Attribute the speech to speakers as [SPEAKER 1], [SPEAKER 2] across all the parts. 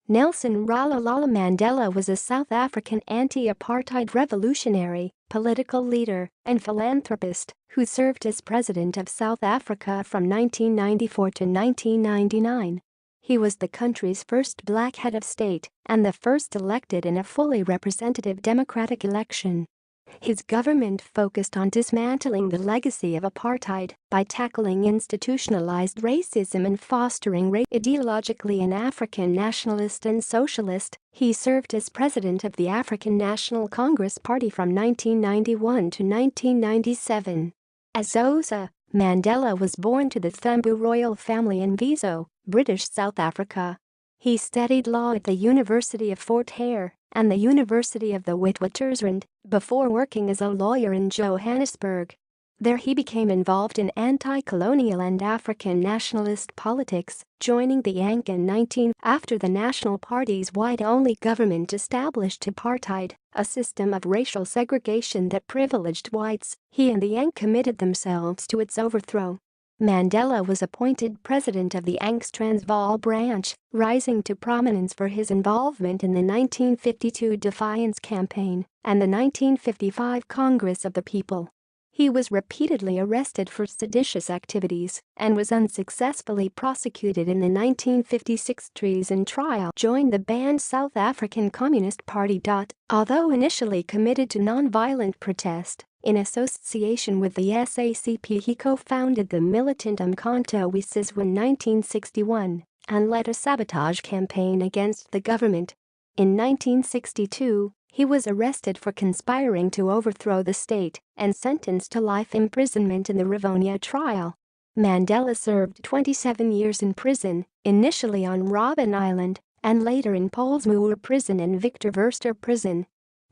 [SPEAKER 1] Nelson Rolihlahla Mandela was a South African anti-apartheid revolutionary, political leader, and philanthropist who served as president of South Africa from 1994 to 1999. He was the country's first black head of state and the first elected in a fully representative democratic election. His government focused on dismantling the legacy of apartheid by tackling institutionalized racism and fostering ideologically an African nationalist and socialist. He served as president of the African National Congress Party from 1991 to 1997. As Xhosa, Mandela was born to the Thembu royal family in Viso, British South Africa. He studied law at the University of Fort Hare and the University of the Witwatersrand before working as a lawyer in Johannesburg. There he became involved in anti-colonial and African nationalist politics, joining the ANC in 19 after the National Party's white-only government established apartheid, a system of racial segregation that privileged whites. He and the ANC committed themselves to its overthrow. Mandela was appointed president of the ANC's Transvaal branch, rising to prominence for his involvement in the 1952 Defiance Campaign and the 1955 Congress of the People. He was repeatedly arrested for seditious activities and was unsuccessfully prosecuted in the 1956 treason trial. Joined the banned South African Communist Party. Although initially committed to non-violent protest, in association with the SACP he co-founded the militant Umkhonto we Sizwe in 1961 and led a sabotage campaign against the government. In 1962, he was arrested for conspiring to overthrow the state and sentenced to life imprisonment in the Rivonia trial. Mandela served 27 years in prison, initially on Robben Island and later in Pollsmoor Prison and Victor Verster Prison.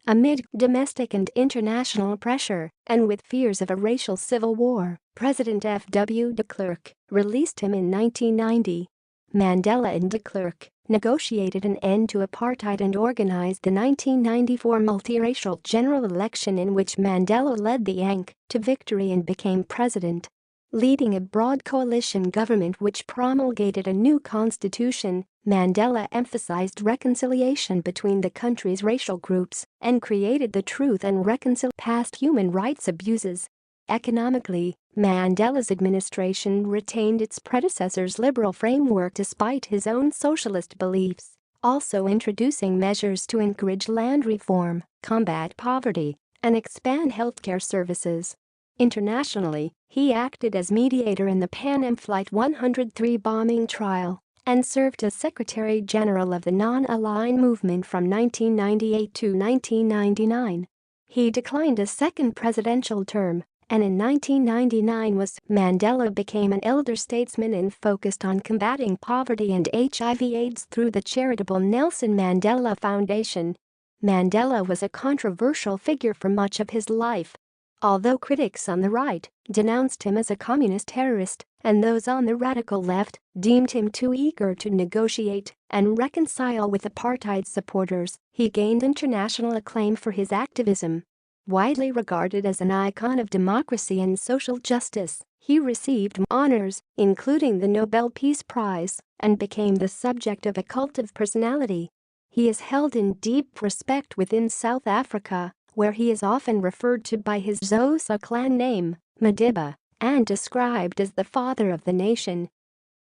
[SPEAKER 1] Amid domestic and international pressure, and with fears of a racial civil war, President F.W. de Klerk released him in 1990. Mandela and de Klerk negotiated an end to apartheid and organized the 1994 multiracial general election in which Mandela led the ANC to victory and became president. Leading a broad coalition government which promulgated a new constitution, Mandela emphasized reconciliation between the country's racial groups and created the Truth and Reconciliation past human rights abuses. Economically, Mandela's administration retained its predecessor's liberal framework despite his own socialist beliefs, also introducing measures to encourage land reform, combat poverty, and expand healthcare services. Internationally, he acted as mediator in the Pan Am Flight 103 bombing trial and served as Secretary General of the Non-Aligned Movement from 1998 to 1999. He declined a second presidential term, and in 1999 Mandela became an elder statesman and focused on combating poverty and HIV/AIDS through the charitable Nelson Mandela Foundation. Mandela was a controversial figure for much of his life. Although critics on the right denounced him as a communist terrorist and those on the radical left deemed him too eager to negotiate and reconcile with apartheid supporters, he gained international acclaim for his activism. Widely regarded as an icon of democracy and social justice, he received honors, including the Nobel Peace Prize, and became the subject of a cult of personality. He is held in deep respect within South Africa, where he is often referred to by his Xhosa clan name, Madiba, and described as the father of the nation.